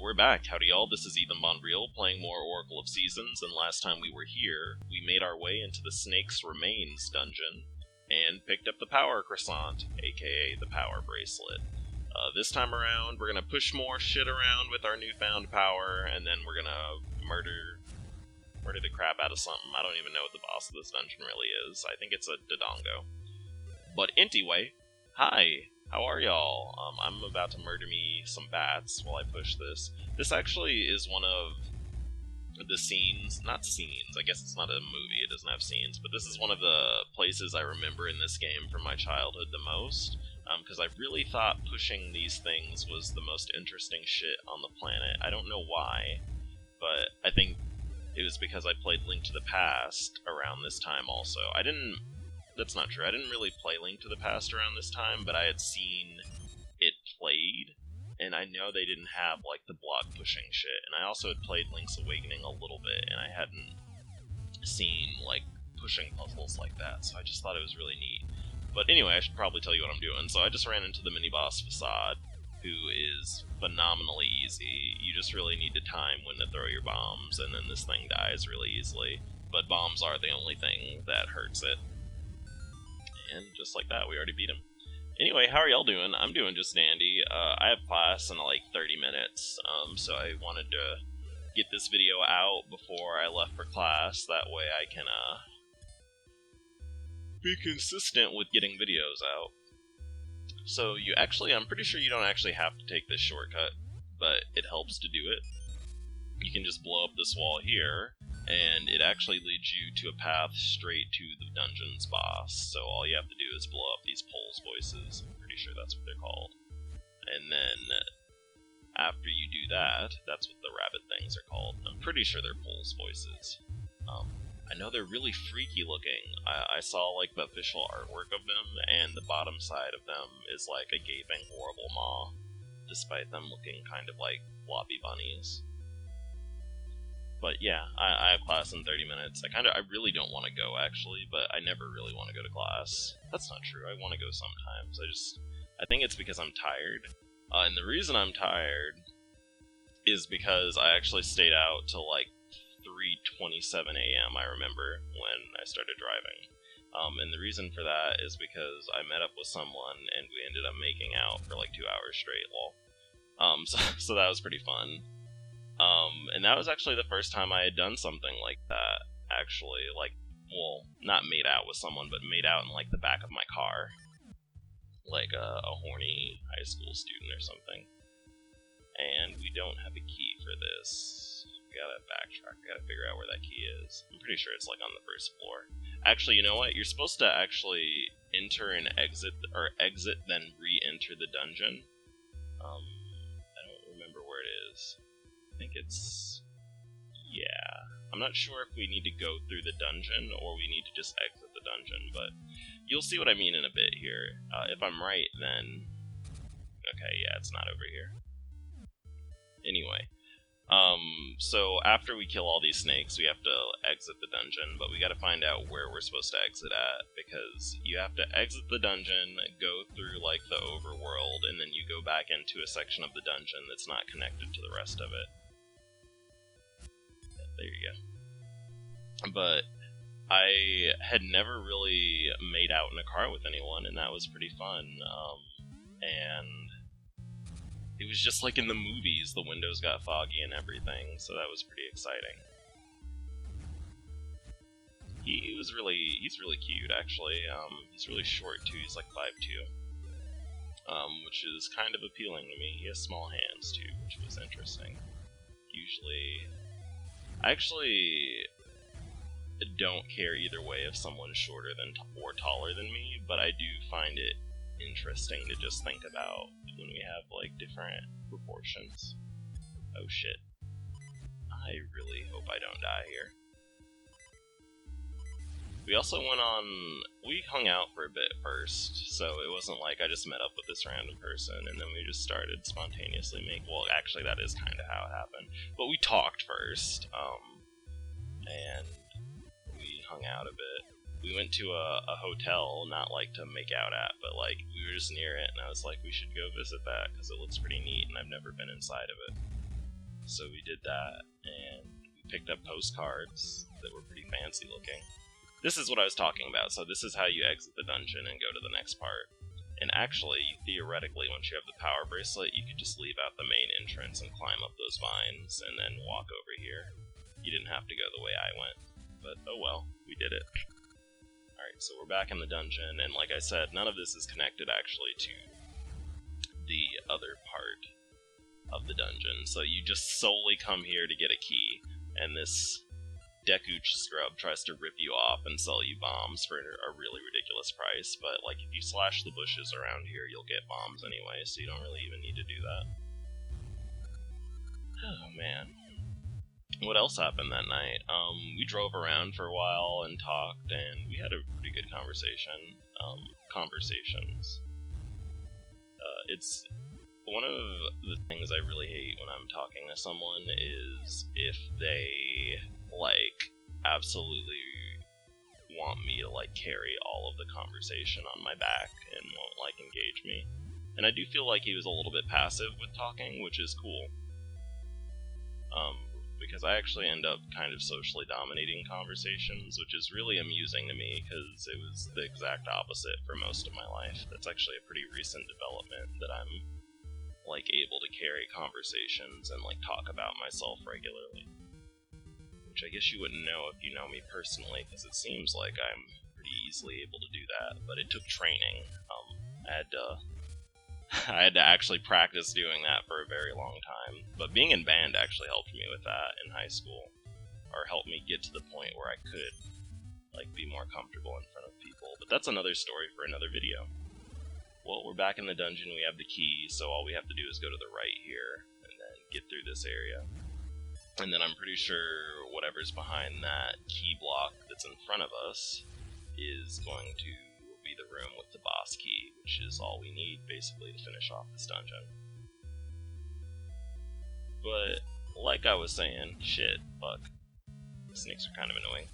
we're back. Howdy y'all, this is Ethan Bonreal playing more Oracle of Seasons, and last time we were here, we made our way into the Snake's Remains dungeon, and picked up the Power Croissant, aka the Power Bracelet. This time around, we're gonna push more shit around with our newfound power, and then we're gonna murder the crap out of something. I don't even know what the boss of this dungeon really is. I think it's a Dodongo. But anyway, hi! How are y'all? I'm about to murder me some bats while I push this. This actually is one of the scenes, not scenes, I guess it's not a movie, it doesn't have scenes, but this is one of the places I remember in this game from my childhood the most, because I really thought pushing these things was the most interesting shit on the planet. I don't know why, but I think it was because I played Link to the Past around this time also. That's not true. I didn't really play Link to the Past around this time, but I had seen it played, and I know they didn't have, like, the block pushing shit, and I also had played Link's Awakening a little bit, and I hadn't seen, like, pushing puzzles like that, so I just thought it was really neat. But anyway, I should probably tell you what I'm doing. So I just ran into the mini-boss Facade, who is phenomenally easy. You just really need to time when to throw your bombs, and then this thing dies really easily. But bombs are the only thing that hurts it. And just like that, we already beat him. Anyway, how are y'all doing? I'm doing just dandy. I have class in like 30 minutes, so I wanted to get this video out before I left for class. That way I can be consistent with getting videos out. So I'm pretty sure you don't actually have to take this shortcut, but it helps to do it. You can just blow up this wall here, and it actually leads you to a path straight to the dungeon's boss. So all you have to do is blow up these Pole's Voices. I'm pretty sure that's what they're called. And then after you do that, that's what the rabbit things are called. I'm pretty sure they're Pole's Voices. I know they're really freaky looking. I saw like the official artwork of them, and the bottom side of them is like a gaping, horrible maw, despite them looking kind of like floppy bunnies. But yeah, I have class in 30 minutes. I really don't want to go, actually, but I never really want to go to class. That's not true, I want to go sometimes. I think it's because I'm tired. And the reason I'm tired is because I actually stayed out till like 3:27 a.m., I remember, when I started driving. And the reason for that is because I met up with someone, and we ended up making out for like 2 hours straight, lol. So that was pretty fun. And that was actually the first time I had done something like that, actually, like, well, not made out with someone, but made out in, like, the back of my car. Like a horny high school student or something. And we don't have a key for this. We gotta backtrack, we gotta figure out where that key is. I'm pretty sure it's, like, on the first floor. Actually, you know what? You're supposed to actually enter and exit, or exit, then re-enter the dungeon. I don't remember where it is. I think it's... yeah. I'm not sure if we need to go through the dungeon, or we need to just exit the dungeon, but you'll see what I mean in a bit here. If I'm right, then... okay, yeah, it's not over here. Anyway. So after we kill all these snakes, we have to exit the dungeon, but we gotta find out where we're supposed to exit at, because you have to exit the dungeon, go through, like, the overworld, and then you go back into a section of the dungeon that's not connected to the rest of it. There you go. But I had never really made out in a car with anyone, and that was pretty fun. And it was just like in the movies, the windows got foggy and everything, so that was pretty exciting. He's really cute, actually. He's really short too, he's like 5'2". Which is kind of appealing to me. He has small hands too, which was interesting. I actually don't care either way if someone's shorter than or taller than me, but I do find it interesting to just think about when we have like different proportions. Oh shit. I really hope I don't die here. We also we hung out for a bit first, so it wasn't like I just met up with this random person and then we just started spontaneously well, actually that is kind of how it happened, but we talked first, and we hung out a bit. We went to a hotel, not like to make out at, but like we were just near it, and I was like, we should go visit that because it looks pretty neat, and I've never been inside of it. So we did that, and we picked up postcards that were pretty fancy looking. This is what I was talking about, so this is how you exit the dungeon and go to the next part. And actually, theoretically, once you have the power bracelet, you could just leave out the main entrance and climb up those vines, and then walk over here. You didn't have to go the way I went, but oh well, we did it. Alright, so we're back in the dungeon, and like I said, none of this is connected actually to the other part of the dungeon, so you just solely come here to get a key, and this Dekooch scrub tries to rip you off and sell you bombs for a really ridiculous price, but like if you slash the bushes around here, you'll get bombs anyway, so you don't really even need to do that. Oh man. What else happened that night? We drove around for a while and talked, and we had a pretty good conversation. Conversations. It's one of the things I really hate when I'm talking to someone is if they like absolutely want me to like carry all of the conversation on my back and won't like engage me. And I do feel like he was a little bit passive with talking, which is cool. Because I actually end up kind of socially dominating conversations, which is really amusing to me because it was the exact opposite for most of my life. That's actually a pretty recent development that I'm like able to carry conversations and like talk about myself regularly. Which I guess you wouldn't know if you know me personally, because it seems like I'm pretty easily able to do that, but it took training. I had to actually practice doing that for a very long time, but being in band actually helped me with that in high school, or helped me get to the point where I could like be more comfortable in front of people, but that's another story for another video. Well, we're back in the dungeon, we have the key, so all we have to do is go to the right here, and then get through this area. And then I'm pretty sure whatever's behind that key block that's in front of us is going to be the room with the boss key, which is all we need, basically, to finish off this dungeon. But, like I was saying, shit, fuck. The snakes are kind of annoying.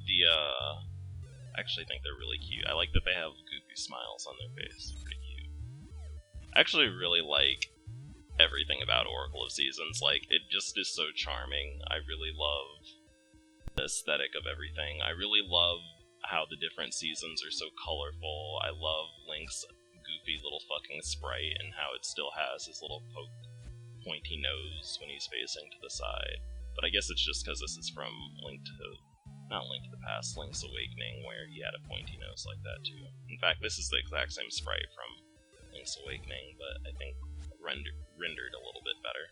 I actually think they're really cute. I like that they have goofy smiles on their face. Pretty cute. I actually really like everything about Oracle of Seasons. Like, it just is so charming. I really love the aesthetic of everything. I really love how the different seasons are so colorful. I love Link's goofy little fucking sprite and how it still has his little pointy nose when he's facing to the side. But I guess it's just because this is from not Link to the Past, Link's Awakening, where he had a pointy nose like that too. In fact, this is the exact same sprite from Link's Awakening, but I think rendered a little bit better.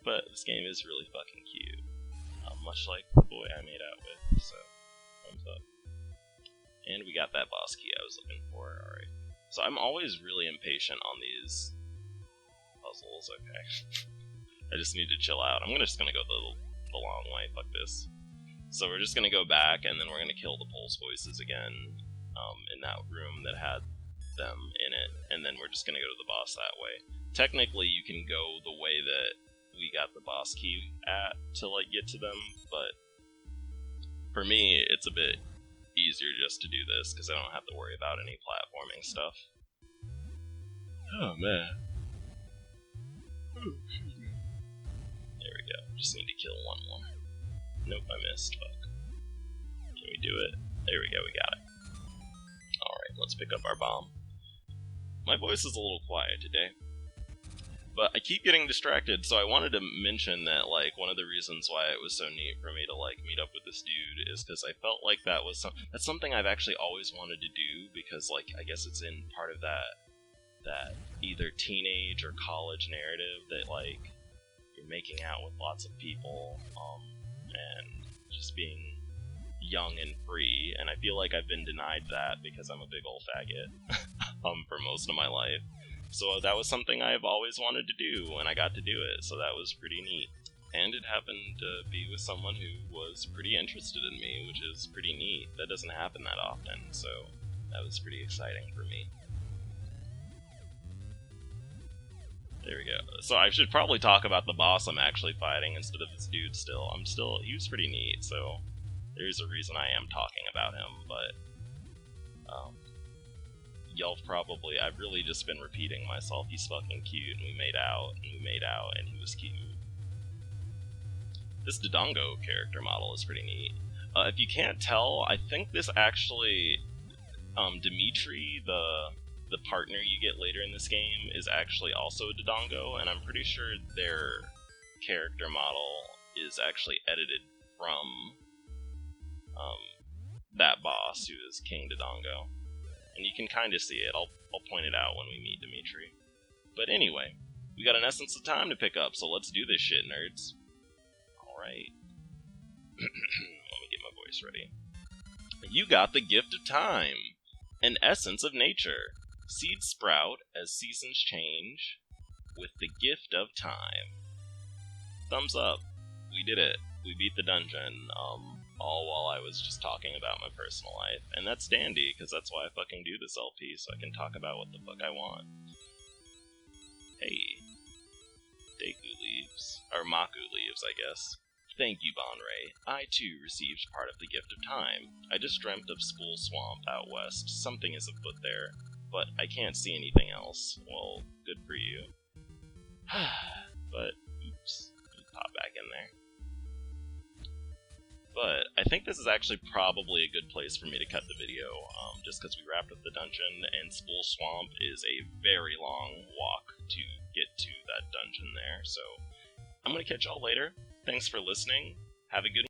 But this game is really fucking cute. Much like the boy I made out with, so thumbs up. And we got that boss key I was looking for, alright. So I'm always really impatient on these puzzles, okay. I just need to chill out. I'm just gonna go the long way, fuck this. So we're just gonna go back, and then we're gonna kill the pulse voices again, in that room that had them in it, and then we're just gonna go to the boss that way. Technically, you can go the way that we got the boss key at to like get to them, but for me it's a bit easier just to do this because I don't have to worry about any platforming stuff. Oh man. There we go. Just need to kill one more. Nope, I missed. Fuck. Can we do it? There we go, we got it. Alright, let's pick up our bomb. My voice is a little quiet today. But I keep getting distracted, so I wanted to mention that, like, one of the reasons why it was so neat for me to, like, meet up with this dude is because I felt like that's something I've actually always wanted to do, because, like, I guess it's in part of that either teenage or college narrative that, like, you're making out with lots of people, and just being young and free, and I feel like I've been denied that because I'm a big old faggot, for most of my life. So that was something I've always wanted to do, and I got to do it, so that was pretty neat. And it happened to be with someone who was pretty interested in me, which is pretty neat. That doesn't happen that often, so that was pretty exciting for me. There we go. So I should probably talk about the boss I'm actually fighting instead of this dude still. He was pretty neat, so there's a reason I am talking about him, but, y'all probably, I've really just been repeating myself. He's fucking cute, and we made out, and we made out, and he was cute. This Dodongo character model is pretty neat. If you can't tell, I think this actually, Dimitri, the partner you get later in this game, is actually also a Dodongo, and I'm pretty sure their character model is actually edited from that boss, who is King Dodongo. And you can kind of see it. I'll point it out when we meet Dimitri. But anyway, we got an essence of time to pick up, so let's do this shit, nerds. Alright. Let me get my voice ready. You got the gift of time! An essence of nature. Seeds sprout as seasons change with the gift of time. Thumbs up. We did it. We beat the dungeon, all while I was just talking about my personal life. And that's dandy, because that's why I fucking do this LP, so I can talk about what the fuck I want. Hey. Deku leaves. Or Maku leaves, I guess. Thank you, Bonreal. I, too, received part of the gift of time. I just dreamt of Spool Swamp out west. Something is afoot there, but I can't see anything else. Well, good for you. But, oops. Let me pop back in there. But I think this is actually probably a good place for me to cut the video, just because we wrapped up the dungeon, and Spool Swamp is a very long walk to get to that dungeon there, so I'm going to catch y'all later. Thanks for listening. Have a good